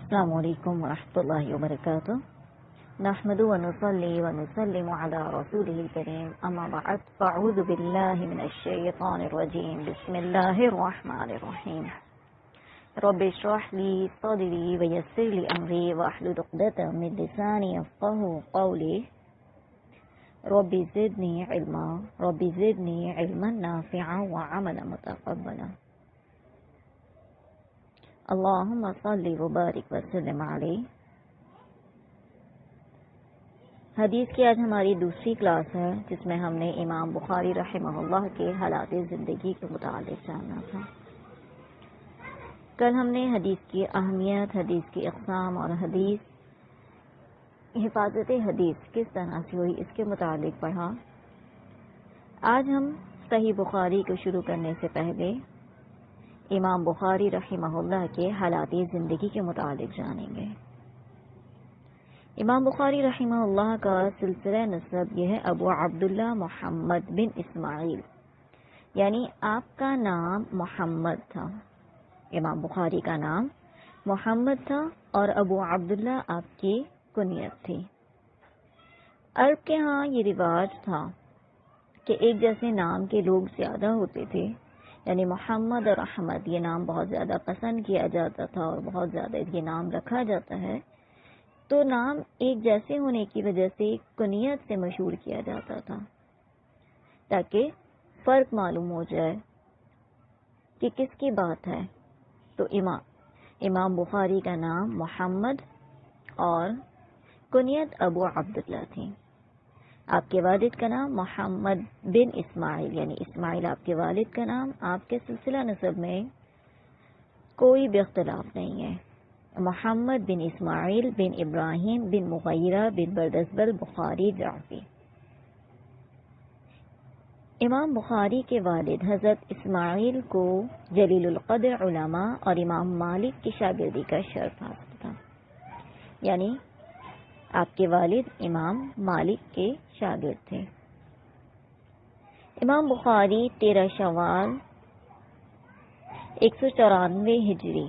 السلام علیکم ورحمۃ اللہ وبرکاتہ نحمد ونصلی ونسلم علی رسولہ الکریم اما بعد فاعوذ باللہ من الشیطان الرجیم بسم اللہ الرحمن الرحیم رب اشرح لی صدری ویسر لی امری واحلل عقدۃ من لسانی یفقهوا قولی رب زدنی علما نافعا وعملا متقبلا اللہم صلی وبارک وسلم علیہ۔ حدیث کی آج ہماری دوسری کلاس ہے جس میں ہم نے امام بخاری رحمہ اللہ کے حالات زندگی کے متعلق جاننا تھا۔ کل ہم نے حدیث کی اہمیت، حدیث کی اقسام اور حفاظت حدیث کس طرح سے ہوئی اس کے متعلق پڑھا۔ آج ہم صحیح بخاری کو شروع کرنے سے پہلے امام بخاری رحمہ اللہ کے حالات زندگی کے متعلق جانیں گے۔ امام بخاری رحمہ اللہ کا سلسلہ نسب یہ ہے ابو عبداللہ محمد بن اسماعیل، یعنی آپ کا نام محمد تھا، امام بخاری کا نام محمد تھا اور ابو عبداللہ آپ کی کنیت تھی۔ عرب کے ہاں یہ رواج تھا کہ ایک جیسے نام کے لوگ زیادہ ہوتے تھے، یعنی محمد اور احمد یہ نام بہت زیادہ پسند کیا جاتا تھا اور بہت زیادہ یہ نام رکھا جاتا ہے، تو نام ایک جیسے ہونے کی وجہ سے کنیت سے مشہور کیا جاتا تھا تاکہ فرق معلوم ہو جائے کہ کس کی بات ہے۔ تو امام بخاری کا نام محمد اور کنیت ابو عبداللہ تھی۔ آپ کے والد کا نام محمد بن اسماعیل، یعنی اسماعیل آپ کے والد کا نام۔ آپ کے سلسلہ نسب میں کوئی بھی اختلاف نہیں ہے، محمد بن اسماعیل بن ابراہیم بن مغیرہ بن بردزبل بخاری جعفی۔ امام بخاری کے والد حضرت اسماعیل کو جلیل القدر علماء اور امام مالک کی شاگردی کا شرف حاصل تھا، یعنی آپ کے والد امام مالک کے شاگرد تھے۔ امام بخاری 13 شوال 194 ہجری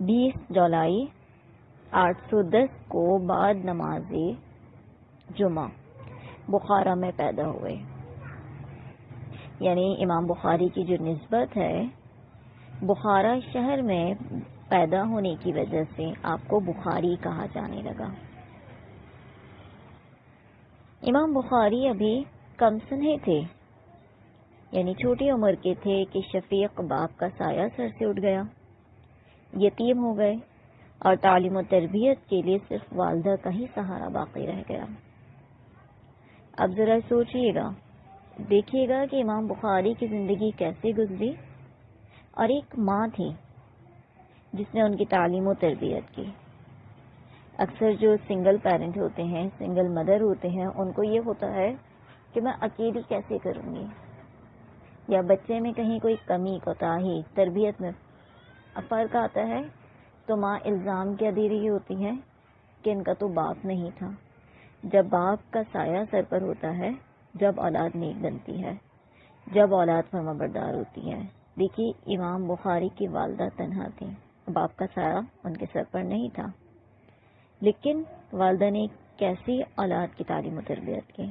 20 جولائی 810 کو بعد نماز جمعہ بخارا میں پیدا ہوئے، یعنی امام بخاری کی جو نسبت ہے بخارا شہر میں پیدا ہونے کی وجہ سے آپ کو بخاری کہا جانے لگا۔ امام بخاری ابھی کم سنے تھے، یعنی چھوٹی عمر کے تھے کہ شفیق باپ کا سایہ سر سے اٹھ گیا، یتیم ہو گئے اور تعلیم و تربیت کے لیے صرف والدہ کا ہی سہارا باقی رہ گیا۔ اب ذرا سوچئے گا، دیکھیے گا کہ امام بخاری کی زندگی کیسے گزری، اور ایک ماں تھی جس نے ان کی تعلیم و تربیت کی۔ اکثر جو سنگل پیرنٹ ہوتے ہیں، سنگل مدر ہوتے ہیں، ان کو یہ ہوتا ہے کہ میں اکیلی کیسے کروں گی، یا بچے میں کہیں کوئی کمی کوتاہی تربیت میں فرق آتا ہے تو ماں الزام کیا دے رہی ہوتی ہے کہ ان کا تو باپ نہیں تھا۔ جب باپ کا سایہ سر پر ہوتا ہے، جب اولاد نیک بنتی ہے، جب اولاد فرمانبردار ہوتی ہے۔ دیکھیے امام بخاری کی والدہ تنہا تھی، باپ کا سایہ ان کے سر پر نہیں تھا، لیکن والدہ نے کیسی اولاد کی تعلیم و تربیت کی۔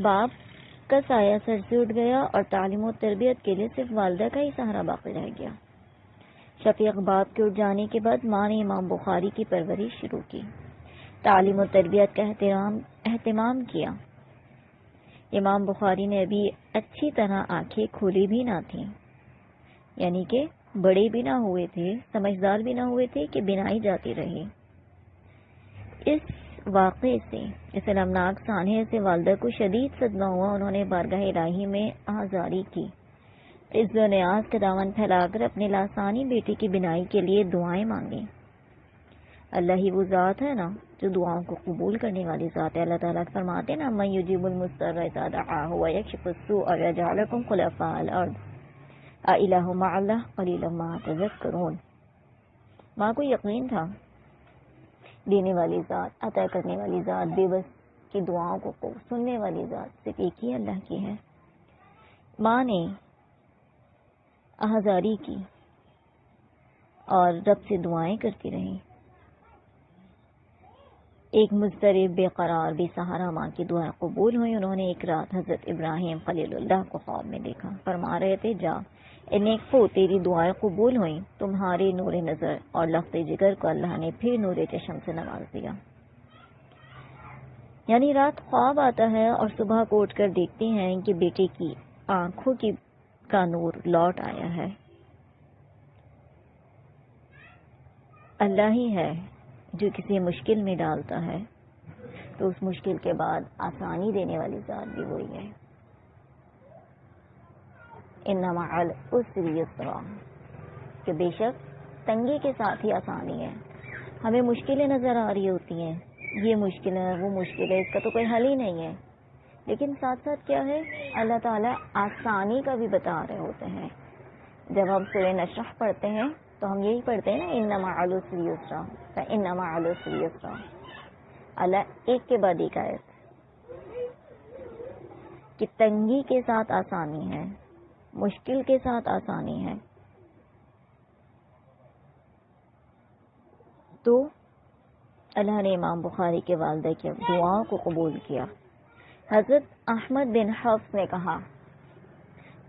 باپ کا سایہ سر سے اٹھ گیا اور تعلیم و تربیت کے لیے صرف والدہ کا ہی سہارا باقی رہ گیا۔ شفیق باپ کے اٹھ جانے کے بعد ماں نے امام بخاری کی پرورش شروع کی، تعلیم و تربیت کا اہتمام کیا۔ امام بخاری نے ابھی اچھی طرح آنکھیں کھولی بھی نہ تھیں، یعنی کہ بڑے بھی نہ ہوئے تھے، سمجھدار بھی نہ ہوئے تھے کہ بینائی جاتی رہی۔ اس واقعے سے، اس المناک سانحے سے والدہ کو شدید صدمہ ہوا۔ انہوں نے بارگاہ الہی میں آہذاری کی، عز و نیاز کا دامن پھیلا کر اپنے لاسانی بیٹی کی بینائی کے لیے دعائیں مانگیں۔ اللہ ہی وہ ذات ہے نا جو دعاؤں کو قبول کرنے والی ذات ہے۔ اللہ تعالیٰ فرماتے ہیں نا من یجیب المضطر اذا دعاہ ویکشف السوء ویجعلکم خلفاء الارض االہ مع اللہ قلیلا ما تذکرون۔ ماں کو یقین تھا دینے والی ذات، عطا کرنے والی ذات، بے بس کی دعاؤں کو سننے والی ذات صرف ایک ہی اللہ کی ہے۔ ماں نے آہذاری کی اور رب سے دعائیں کرتی رہی. ایک مضطرب، بے قرار، بے سہارا ماں کی دعائیں قبول ہوئی. انہوں نے ایک رات حضرت ابراہیم خلیل اللہ کو خواب میں دیکھا. فرما رہے تھے، جا اے نیکو، تیری دعائیں قبول ہوئیں. تمہارے نور نظر اور لخت جگر کو اللہ نے پھر نور چشم سے نواز دیا. یعنی رات خواب آتا ہے اور صبح کو اٹھ کر دیکھتے ہیں کہ بیٹے کی آنکھوں کا نور لوٹ آیا ہے. اللہ ہی ہے جو کسی مشکل میں ڈالتا ہے تو اس مشکل کے بعد آسانی دینے والی ذات بھی وہی ہے. ان مع العسر یسرا، کہ بے شک تنگی کے ساتھ ہی آسانی ہے. ہمیں مشکلیں نظر آ رہی ہوتی ہیں، یہ مشکل ہے، وہ مشکل ہے، اس کا تو کوئی حل ہی نہیں ہے، لیکن ساتھ ساتھ کیا ہے، اللہ تعالیٰ آسانی کا بھی بتا رہے ہوتے ہیں. جب ہم سورہ نشرح پڑھتے ہیں تو ہم یہی پڑھتے ہیں نا، ان مع العسر یسرا، فإن مع العسر یسرا. اللہ ایک کے بعد ایک آیت کہ تنگی کے ساتھ آسانی ہے، مشکل کے ساتھ آسانی ہے. تو اللہ نے امام بخاری کے والدہ کی دعاؤں کو قبول کیا. حضرت احمد بن حفص نے کہا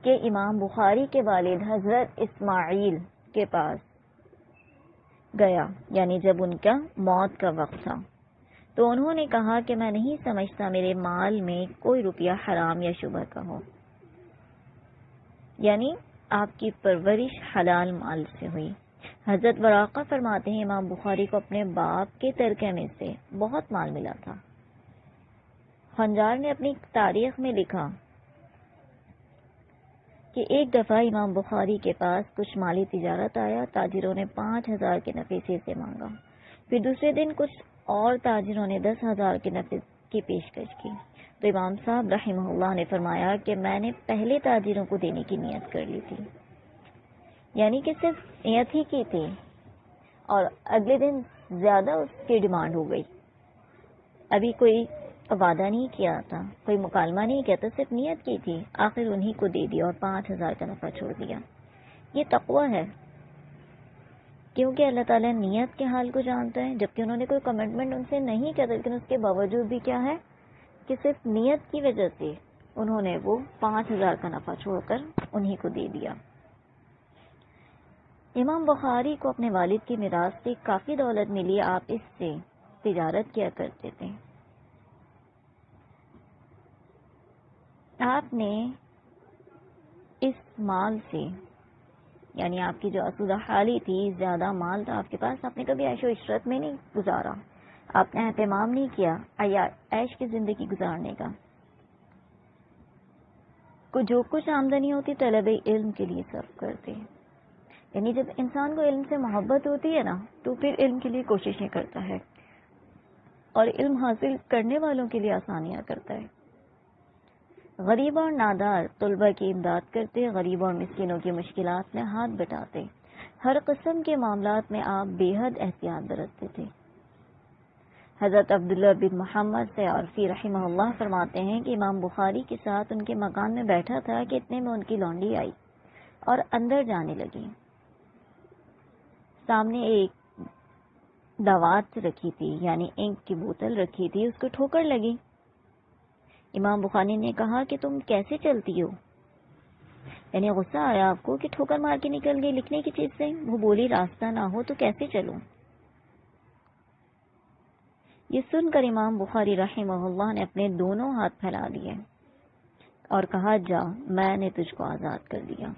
کہ امام بخاری کے والد حضرت اسماعیل کے پاس گیا، یعنی جب ان کا موت کا وقت تھا، تو انہوں نے کہا کہ میں نہیں سمجھتا میرے مال میں کوئی روپیہ حرام یا شبہ کا ہو. یعنی آپ کی پرورش حلال مال سے ہوئی. حضرت وراقہ فرماتے ہیں امام بخاری کو اپنے باپ کے ترکے میں سے بہت مال ملا تھا. خنجار نے اپنی تاریخ میں لکھا کہ ایک دفعہ امام بخاری کے پاس کچھ مالی تجارت آیا. تاجروں نے 5,000 کے نفع سے مانگا. پھر دوسرے دن کچھ اور تاجروں نے 10,000 کے نفع کی پیشکش کی. تو امام صاحب رحمہ اللہ نے فرمایا کہ میں نے پہلے تاجروں کو دینے کی نیت کر لی تھی. یعنی کہ صرف نیت ہی کی تھی اور اگلے دن زیادہ اس کی ڈیمانڈ ہو گئی. ابھی کوئی وعدہ نہیں کیا تھا، کوئی مکالمہ نہیں کیا تھا، صرف نیت کی تھی. آخر انہی کو دے دیا اور 5,000 کا نفع چھوڑ دیا. یہ تقوی ہے، کیونکہ اللہ تعالیٰ نیت کے حال کو جانتا ہے. جبکہ انہوں نے کوئی کمٹمنٹ ان سے نہیں کیا تھا، لیکن اس کے باوجود بھی کیا ہے کہ صرف نیت کی وجہ سے انہوں نے وہ 5,000 کا نفع چھوڑ کر انہی کو دے دیا. امام بخاری کو اپنے والد کی میراث سے کافی دولت ملی. آپ اس سے تجارت کیا کرتے تھے. آپ نے اس مال سے، یعنی آپ کی جو اسودہ حالی تھی، زیادہ مال تھا آپ کے پاس، آپ نے کبھی عیش و عشرت میں نہیں گزارا. آپ نے اہتمام نہیں کیا عیش کی زندگی گزارنے کا. جو کچھ آمدنی ہوتی طلب علم کے لیے صرف کرتے. یعنی جب انسان کو علم سے محبت ہوتی ہے نا، تو پھر علم کے لیے کوششیں کرتا ہے اور علم حاصل کرنے والوں کے لیے آسانیاں کرتا ہے. غریب اور نادار طلبہ کی امداد کرتے، غریب اور مسکینوں کی مشکلات میں ہاتھ بٹاتے. ہر قسم کے معاملات میں آپ بے حد احتیاط برتتے تھے. حضرت عبداللہ بن محمد سیارفی رحمہ اللہ فرماتے ہیں کہ امام بخاری کے ساتھ ان کے مکان میں بیٹھا تھا کہ اتنے میں ان کی لونڈی آئی اور اندر جانے لگی. سامنے ایک دوات رکھی تھی، یعنی انک کی بوتل رکھی تھی، اس کو ٹھوکر لگی. امام بخاری نے کہا کہ تم کیسے چلتی ہو؟ یعنی غصہ آیا آپ کو کہ ٹھوکر مار کے نکل گئی لکھنے کی چیز سے. وہ بولی راستہ نہ ہو تو کیسے چلوں؟ یہ سن کر امام بخاری رحمہ اللہ نے اپنے دونوں ہاتھ پھیلا دیے اور کہا، جا، میں نے تجھ کو آزاد کر دیا.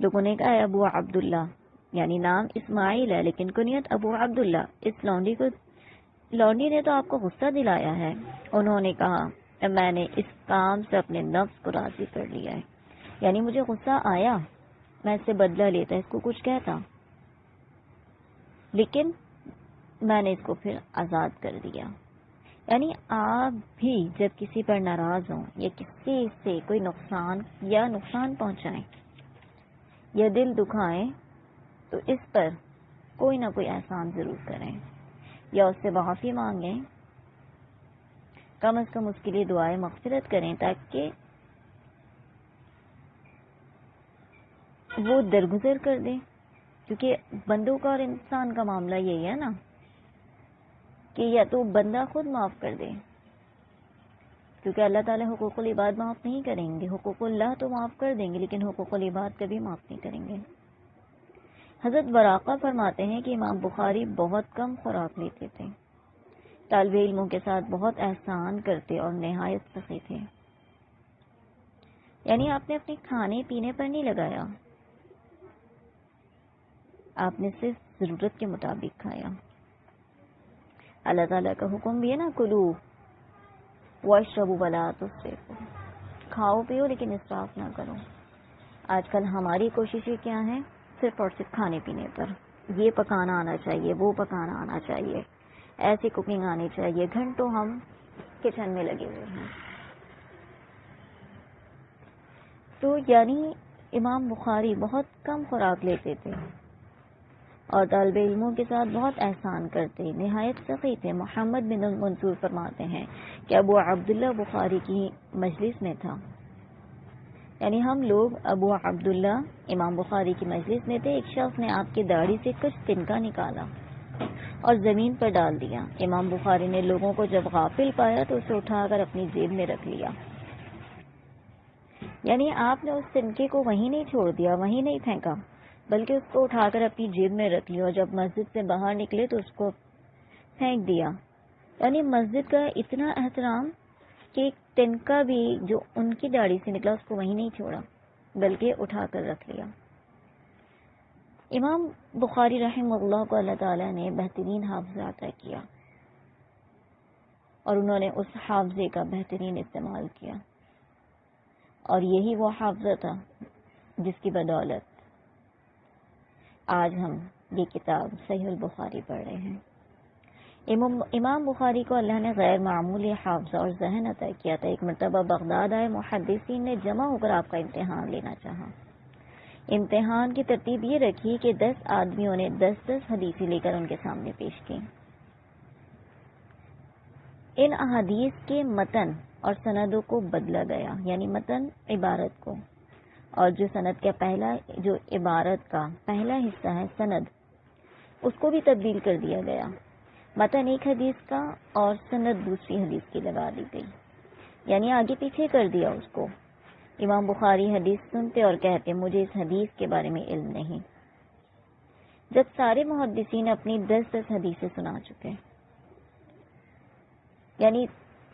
لوگوں نے کہا، ابو عبداللہ، یعنی نام اسماعیل ہے لیکن کنیت ابو عبداللہ. اس لونڈی نے تو آپ کو غصہ دلایا ہے. انہوں نے کہا، میں نے اس کام سے اپنے نفس کو راضی کر لیا ہے. یعنی مجھے غصہ آیا، میں اس سے بدلہ لیتا، اس کو کچھ کہتا، لیکن میں نے اس کو پھر آزاد کر دیا. یعنی آپ بھی جب کسی پر ناراض ہوں یا کسی سے کوئی نقصان پہنچائیں یا دل دکھائیں تو اس پر کوئی نہ کوئی احسان ضرور کریں یا اس سے معافی مانگیں. کم از کم اس کے لیے دعائیں مغفرت کریں تاکہ وہ درگزر کر دیں، کیونکہ بندوں کا اور انسان کا معاملہ یہی ہے نا کہ یا تو بندہ خود معاف کر دے، کیونکہ اللہ تعالیٰ حقوق العباد معاف نہیں کریں گے. حقوق اللہ تو معاف کر دیں گے لیکن حقوق العباد کبھی معاف نہیں کریں گے. حضرت براقہ فرماتے ہیں کہ امام بخاری بہت کم خوراک لیتے تھے، طالب علموں کے ساتھ بہت احسان کرتے اور نہایت سخی تھے. یعنی آپ نے اپنے کھانے پینے پر نہیں لگایا، آپ نے صرف ضرورت کے مطابق کھایا. اللہ تعالیٰ کا حکم بھی ہے نا، کلو واشربوا ولا تسرفوا، کھاؤ پیو لیکن اسراف نہ کرو. آج کل ہماری کوششیں کیا ہیں؟ صرف اور صرف کھانے پینے پر. یہ پکانا آنا چاہیے، وہ پکانا آنا چاہیے، ایسی کوکنگ آنی چاہیے. گھنٹوں ہم کچن میں لگے ہوئے ہیں. تو یعنی امام بخاری بہت کم خوراک لیتے تھے اور طالب علموں کے ساتھ بہت احسان کرتے، نہایت سخی تھے. محمد بن المنصور فرماتے ہیں کہ ابو عبداللہ بخاری کی مجلس میں تھا. یعنی ہم لوگ ابو عبداللہ امام بخاری کی مجلس میں تھے. ایک شخص نے آپ کی داڑھی سے کچھ تنکا نکالا اور زمین پر ڈال دیا. امام بخاری نے لوگوں کو جب غافل پایا تو اسے اٹھا کر اپنی جیب میں رکھ لیا. یعنی آپ نے اس تنکے کو وہیں نہیں چھوڑ دیا، وہیں نہیں پھینکا، بلکہ اس کو اٹھا کر اپنی جیب میں رکھ لیا اور جب مسجد سے باہر نکلے تو اس کو پھینک دیا. یعنی مسجد کا اتنا احترام کہ تنکا بھی جو ان کی داڑھی سے نکلا اس کو وہیں نہیں چھوڑا بلکہ اٹھا کر رکھ لیا. امام بخاری رحمہ اللہ کو اللہ تعالیٰ نے بہترین حافظہ عطا کیا اور انہوں نے اس حافظے کا بہترین استعمال کیا، اور یہی وہ حافظہ تھا جس کی بدولت آج ہم یہ کتاب صحیح البخاری پڑھ رہے ہیں. امام بخاری کو اللہ نے غیر معمولی حافظہ اور ذہن عطا کیا تھا. ایک مرتبہ بغداد آئے محدثین نے جمع ہو کر آپ کا امتحان لینا چاہا. امتحان کی ترتیب یہ رکھی کہ 10 آدمیوں نے 10 حدیثیں لے کر ان کے سامنے پیش کی. ان احادیث کے متن اور سندوں کو بدلا گیا، یعنی متن عبارت کو، اور جو سند کا جو عبارت کا پہلا حصہ ہے سند، اس کو بھی تبدیل کر دیا گیا. متن ایک حدیث کا اور سند دوسری حدیث کی لگا دی گئی، یعنی آگے پیچھے کر دیا اس کو. امام بخاری حدیث سنتے اور کہتے مجھے اس حدیث کے بارے میں علم نہیں. جب سارے محدثین اپنی 10 حدیثیں سنا چکے، یعنی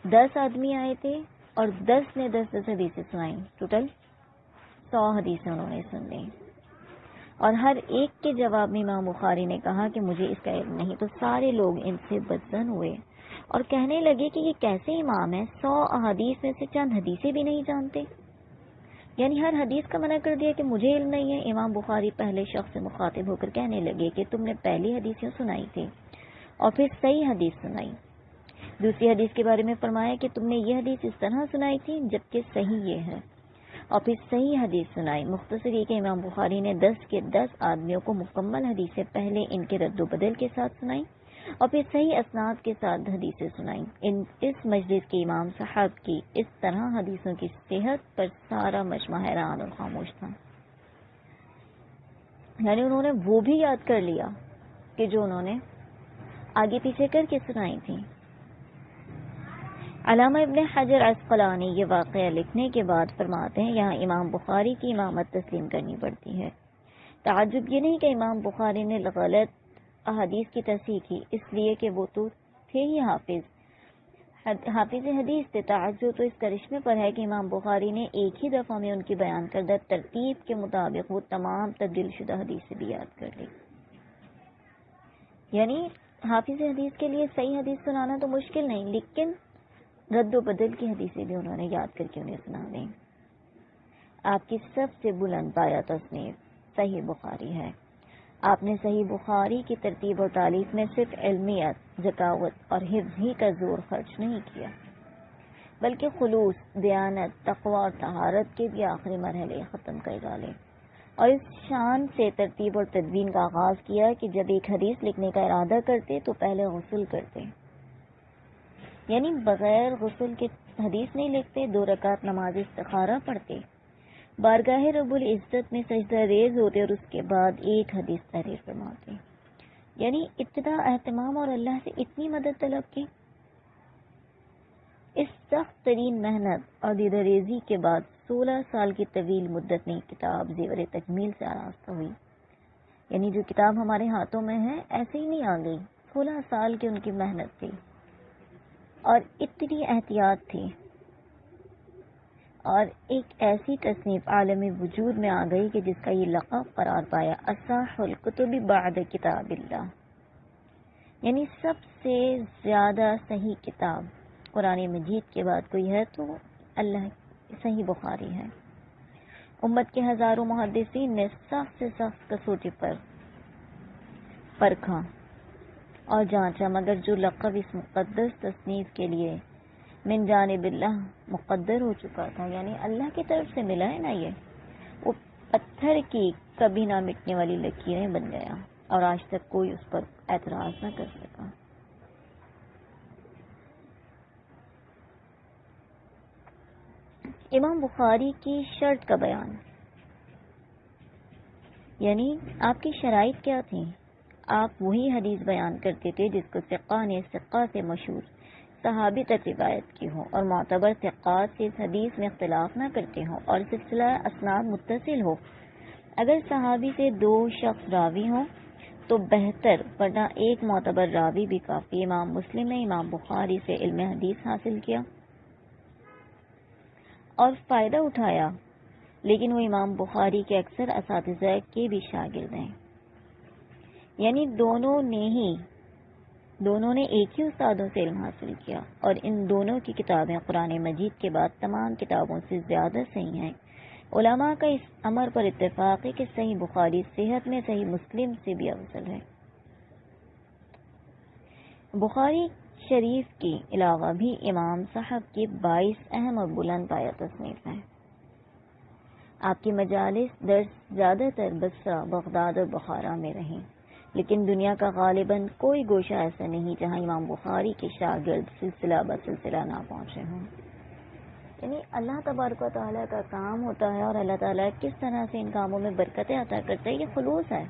10 آدمی آئے تھے اور 10 نے 10 حدیثیں سنائیں، ٹوٹل 100 حدیثیں انہوں نے سن لی، اور ہر ایک کے جواب میں امام بخاری نے کہا کہ مجھے اس کا علم نہیں. تو سارے لوگ ان سے بدظن ہوئے اور کہنے لگے کہ یہ کیسے امام ہے، 100 احادیث میں سے چند حدیثیں بھی نہیں جانتے. یعنی ہر حدیث کا منع کر دیا کہ مجھے علم نہیں ہے. امام بخاری پہلے شخص سے مخاطب ہو کر کہنے لگے کہ تم نے پہلی حدیثیں سنائی تھی اور پھر صحیح حدیث سنائی. دوسری حدیث کے بارے میں فرمایا کہ تم نے یہ حدیث اس طرح سنائی تھی جبکہ صحیح یہ ہے، اور پھر صحیح حدیث سنائی. مختصر یہ کہ امام بخاری نے 10 کے 10 آدمیوں کو مکمل حدیثیں پہلے ان کے رد و بدل کے ساتھ سنائی اور پھر صحیح اسناد کے ساتھ حدیثیں سنائیں. اس مجلس کے امام صاحب کی اس طرح حدیثوں کی صحت پر سارا مجمع حیران اور خاموش تھا. یعنی انہوں نے وہ بھی یاد کر لیا کہ جو انہوں نے آگے پیچھے کر کے سنائی تھی. علامہ ابن حجر عسقلانی یہ واقعہ لکھنے کے بعد فرماتے ہیں یہاں امام بخاری کی امامت تسلیم کرنی پڑتی ہے. تعجب یہ نہیں کہ امام بخاری نے غلط احادیث کی تصحیح کی، اس لیے کہ وہ تو تھے ہی حافظ حدیث تھے. تعجب تو اس کرشمے پر ہے کہ امام بخاری نے ایک ہی دفعہ میں ان کی بیان کردہ ترتیب کے مطابق وہ تمام تبدیل شدہ حدیثیں بھی یاد کر لی. یعنی حافظ حدیث کے لیے صحیح حدیث سنانا تو مشکل نہیں، لیکن رد و بدل کی حدیثیں بھی انہوں نے یاد کر کے انہیں سنا دیں. آپ کی سب سے بلند پایہ تصنیف صحیح بخاری ہے. آپ نے صحیح بخاری کی ترتیب اور تالیف میں صرف علمیت، ذکاوت اور حفظ ہی کا زور خرچ نہیں کیا، بلکہ خلوص، دیانت، تقوی اور طہارت کے بھی آخری مرحلے ختم کر ڈالے، اور اس شان سے ترتیب اور تدوین کا آغاز کیا کہ جب ایک حدیث لکھنے کا ارادہ کرتے تو پہلے غسل کرتے، یعنی بغیر غسل کے حدیث نہیں لکھتے. 2 رکعت نماز استخارہ پڑھتے، بارگاہ رب العزت میں سجدہ ریز ہوتے اور اس کے بعد ایک حدیث تحریر فرماتے، یعنی ابتدا اہتمام اور اللہ سے اتنی مدد طلب کی۔ اس سخت ترین محنت اور دیدہ ریزی کے بعد 16 سال کی طویل مدت میں کتاب زیور تکمیل سے آراستہ ہوئی، یعنی جو کتاب ہمارے ہاتھوں میں ہے ایسے ہی نہیں آ گئی، 16 سال کی ان کی محنت تھی اور اتنی احتیاط تھی، اور ایک ایسی تصنیف عالم وجود میں آ گئی کہ جس کا یہ لقب قرار پایا اصح الکتب بعد کتاب اللہ، یعنی سب سے زیادہ صحیح کتاب قرآن مجید کے بعد کوئی ہے تو اللہ صحیح بخاری ہے۔ امت کے ہزاروں محدثین نے سخت سے سخت کسوٹی پر پرکھا اور جانچا، مگر جو لقب اس مقدس تصنیف کے لیے من جانب اللہ مقدر ہو چکا تھا، یعنی اللہ کی طرف سے ملا ہے نا، یہ وہ پتھر کی کبھی نہ مٹنے والی لکیریں بن گیا اور آج تک کوئی اس پر اعتراض نہ کر سکا۔ امام بخاری کی شرط کا بیان، یعنی آپ کی شرائط کیا تھیں؟ آپ وہی حدیث بیان کرتے تھے جس کو ثقہ نے ثقہ سے مشہور صحابی تک روایت کی ہو اور معتبر ثقات سے اس حدیث میں اختلاف نہ کرتے ہوں اور سلسلہ اسناد متصل ہو۔ اگر صحابی سے 2 شخص راوی ہوں تو بہتر، ورنہ ایک معتبر راوی بھی کافی۔ امام مسلم نے امام بخاری سے علم حدیث حاصل کیا اور فائدہ اٹھایا، لیکن وہ امام بخاری کے اکثر اساتذہ کے بھی شاگرد ہیں، یعنی دونوں نے ایک ہی استادوں سے علم حاصل کیا، اور ان دونوں کی کتابیں قرآن مجید کے بعد تمام کتابوں سے زیادہ صحیح ہیں۔ علماء کا اس امر پر اتفاق ہے کہ صحیح بخاری صحت میں صحیح مسلم سے بھی افضل ہے۔ بخاری شریف کے علاوہ بھی امام صاحب کی 22 اہم اور بلند پایہ تصنیف ہیں۔ آپ کی مجالس درس زیادہ تر بصرہ، بغداد اور بخارا میں رہیں، لیکن دنیا کا غالباً کوئی گوشہ ایسا نہیں جہاں امام بخاری کے شاگرد سلسلہ بسلسلہ نہ پہنچے ہوں۔ یعنی اللہ تبارک و تعالیٰ کا کام ہوتا ہے، اور اللہ تعالیٰ کس طرح سے ان کاموں میں برکتیں عطا کرتا ہے، یہ خلوص ہے۔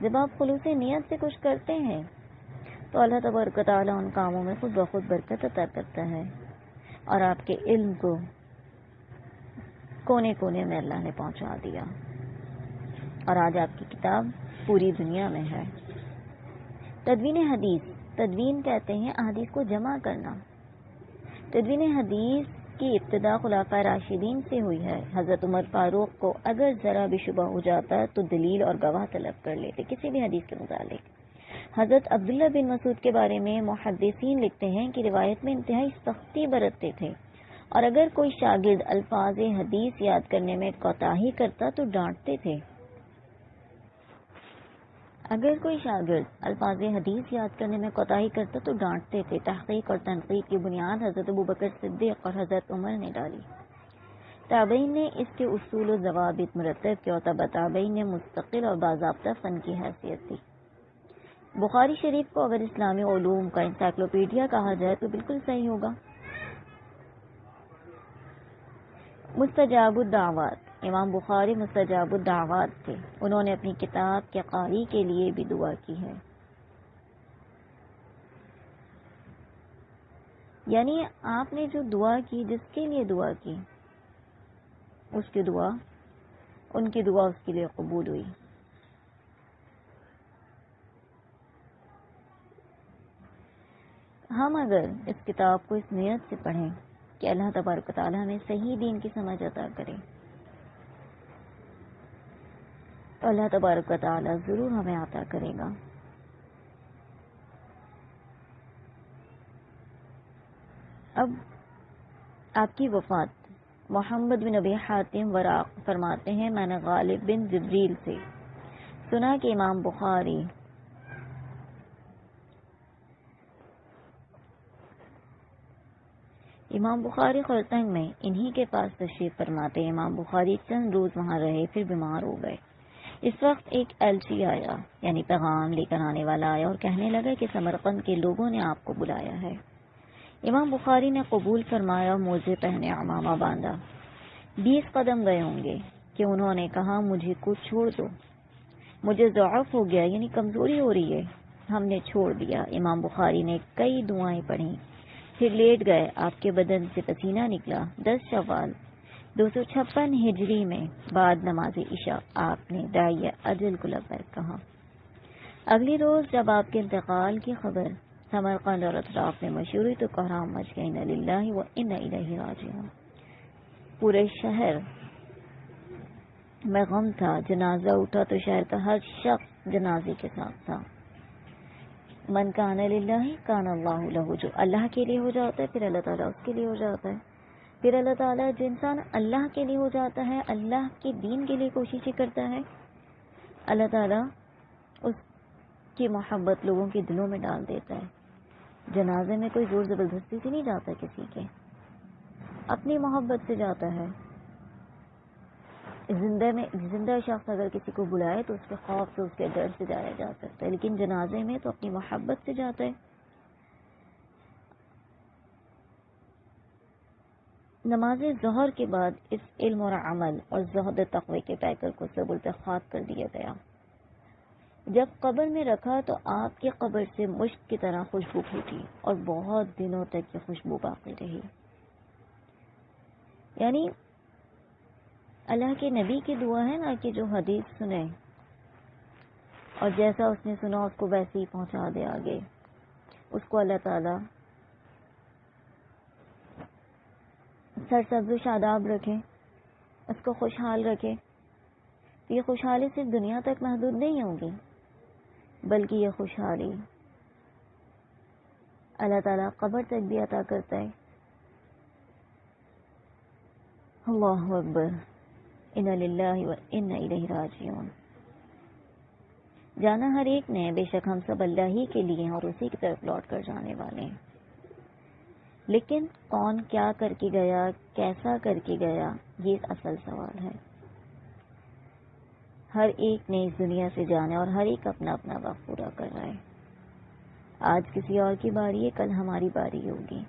جب آپ خلوص نیت سے کچھ کرتے ہیں تو اللہ تبارک و تعالیٰ ان کاموں میں خود بخود برکت عطا کرتا ہے، اور آپ کے علم کو کونے کونے میں اللہ نے پہنچا دیا، اور آج آپ کی کتاب پوری دنیا میں ہے۔ تدوین حدیث، تدوین کہتے ہیں احادیث کو جمع کرنا۔ تدوین حدیث کی ابتدا خلفائے راشدین سے ہوئی ہے۔ حضرت عمر فاروق کو اگر ذرا بھی شبہ ہو جاتا تو دلیل اور گواہ طلب کر لیتے کسی بھی حدیث کے متعلق۔ حضرت عبداللہ بن مسعود کے بارے میں محدثین لکھتے ہیں کہ روایت میں انتہائی سختی برتتے تھے، اور اگر کوئی شاگرد الفاظ حدیث یاد کرنے میں کوتاہی کرتا تو ڈانٹتے تھے۔ تحقیق اور تنقید کی بنیاد حضرت ابوبکر صدیق اور حضرت عمر نے ڈالی۔ تابعین نے اس کے اصول و ضوابط مرتب کیا، اور تبع تابعین نے مستقل اور باضابطہ فن کی حیثیت دی۔ بخاری شریف کو اگر اسلامی علوم کا انسائکلوپیڈیا کہا جائے تو بالکل صحیح ہوگا۔ مستجاب الدعوات، امام بخاری مستجاب الدعوات تھے۔ انہوں نے اپنی کتاب کے قاری کے لیے بھی دعا کی ہے، یعنی آپ نے جو دعا کی، جس کے لیے دعا کی، ان کی دعا اس کے لیے قبول ہوئی۔ ہم اگر اس کتاب کو اس نیت سے پڑھیں کہ اللہ تبارک و تعالیٰ ہمیں صحیح دین کی سمجھ عطا کرے، تو اللہ تبارک و تعالیٰ ضرور ہمیں عطا کرے گا۔ اب آپ کی وفات، محمد بن ابی حاتم وراق فرماتے ہیں میں نے غالب بن جبریل سے سنا کہ امام بخاری خلتنگ میں انہی کے پاس تشریف فرماتے۔ امام بخاری چند روز وہاں رہے، پھر بیمار ہو گئے۔ اس وقت ایک ایلچی آیا، یعنی پیغام لے کر آنے والا آیا، اور کہنے لگا کہ سمرقند کے لوگوں نے آپ کو بلایا ہے۔ امام بخاری نے قبول فرمایا اور موزے پہنے، عمامہ باندھا۔ 20 قدم گئے ہوں گے کہ انہوں نے کہا مجھے کچھ چھوڑ دو، مجھے ضعف ہو گیا، یعنی کمزوری ہو رہی ہے، ہم نے چھوڑ دیا۔ امام بخاری نے کئی دعائیں پڑھی، پھر لیٹ گئے، آپ کے بدن سے پسینہ نکلا۔ 10 شوال 256 ہجری میں بعد نماز عشاء آپ نے داعیہ اجل کو لبیک کہا۔ اگلی روز جب آپ کے انتقال کی خبر سمرقند اور اطراف میں مشہور ہوئی تو کوہرام مچ گئی، انا للہ و انا الیہ راجعون۔ پورے شہر میں غم تھا، جنازہ اٹھا تو شہر کا ہر شخص جنازے کے ساتھ تھا۔ من کان للہ کان اللہ لہ، جو اللہ کے لیے ہو جاتا ہے پھر اللہ تعالیٰ اس کے لیے ہو جاتا ہے۔ پھر اللہ تعالیٰ جو انسان اللہ کے لیے ہو جاتا ہے، اللہ کے دین کے لیے کوششیں کرتا ہے، اللہ تعالیٰ اس کی محبت لوگوں کے دلوں میں ڈال دیتا ہے۔ جنازے میں کوئی زور زبردستی سے نہیں جاتا کسی کے، اپنی محبت سے جاتا ہے۔ زندہ شخص اگر کسی کو بلائے تو اس کے خوف سے، اس کے ڈر سے جایا جا سکتا ہے، لیکن جنازے میں تو اپنی محبت سے جاتا ہے۔ نماز ظہر کے بعد اس علم اور عمل اور زہد تقوی کے پیکر کو سبلت خاک کر دیا گیا۔ جب قبر میں رکھا تو آپ کی قبر سے مشک کی طرح خوشبو پھوٹی اور بہت دنوں تک یہ خوشبو باقی رہی۔ یعنی اللہ کے نبی کی دعا ہے نا کہ جو حدیث سنے اور جیسا اس نے سنا اس کو ویسے ہی پہنچا دے آگے، اس کو اللہ تعالیٰ سرسبز و شاداب رکھے، اس کو خوشحال رکھے۔ تو یہ خوشحالی صرف دنیا تک محدود نہیں ہوگی، بلکہ یہ خوشحالی اللہ تعالیٰ قبر تک بھی عطا کرتا ہے۔ اللہ اکبر، انا للہ و انا الیہ راجعون۔ جانا ہر ایک نے، بے شک ہم سب اللہ ہی کے لیے اور اسی کی طرف لوٹ کر جانے والے ہیں، لیکن کون کیا کر کے گیا، کیسا کر کے گیا، یہ اصل سوال ہے۔ ہر ایک نے اس دنیا سے جانا اور ہر ایک اپنا اپنا وقت پورا کر رہا ہے۔ آج کسی اور کی باری ہے، کل ہماری باری ہوگی۔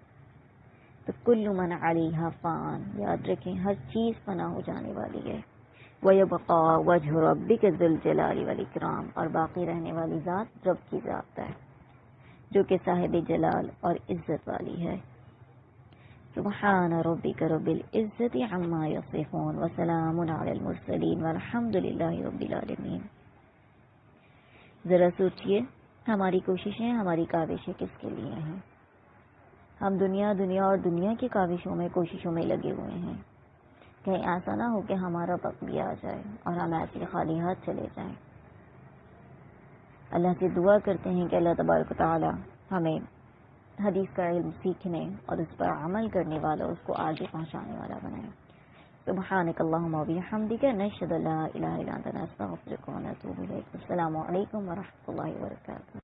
تو کل من علیہا فان، یاد رکھیں ہر چیز فنا ہو جانے والی ہے۔ وَيَبْقَى وَجْهُ رَبِّكَ ذُو الْجَلَالِ وَالْإِكْرَامِ، اور باقی رہنے والی ذات رب کی ذات ہے جو کہ صاحب جلال اور عزت والی ہے۔ سبحان ربک رب العزت عما یصفون وسلام علی المرسلین والحمد للہ رب العالمین۔ ذرا سوچئے ہماری کوششیں، ہماری کاوشیں کس کے لیے ہیں؟ ہم دنیا اور دنیا کی کاوشوں میں، کوششوں میں لگے ہوئے ہیں، کہیں ایسا نہ ہو کہ ہمارا وقت بھی آ جائے اور ہم ایسے خالی ہاتھ چلے جائیں۔ اللہ سے دعا کرتے ہیں کہ اللہ تبارک و تعالی ہمیں حدیث کا علم سیکھنے اور اس پر عمل کرنے والا، اس کو آگے پہنچانے والا بنائے۔ سبحانک اللہم و بحمدک، نشہد ان لا الہ الا انت، نستغفرک و نتوب الیک۔ السلام علیکم ورحمۃ اللہ وبرکاتہ۔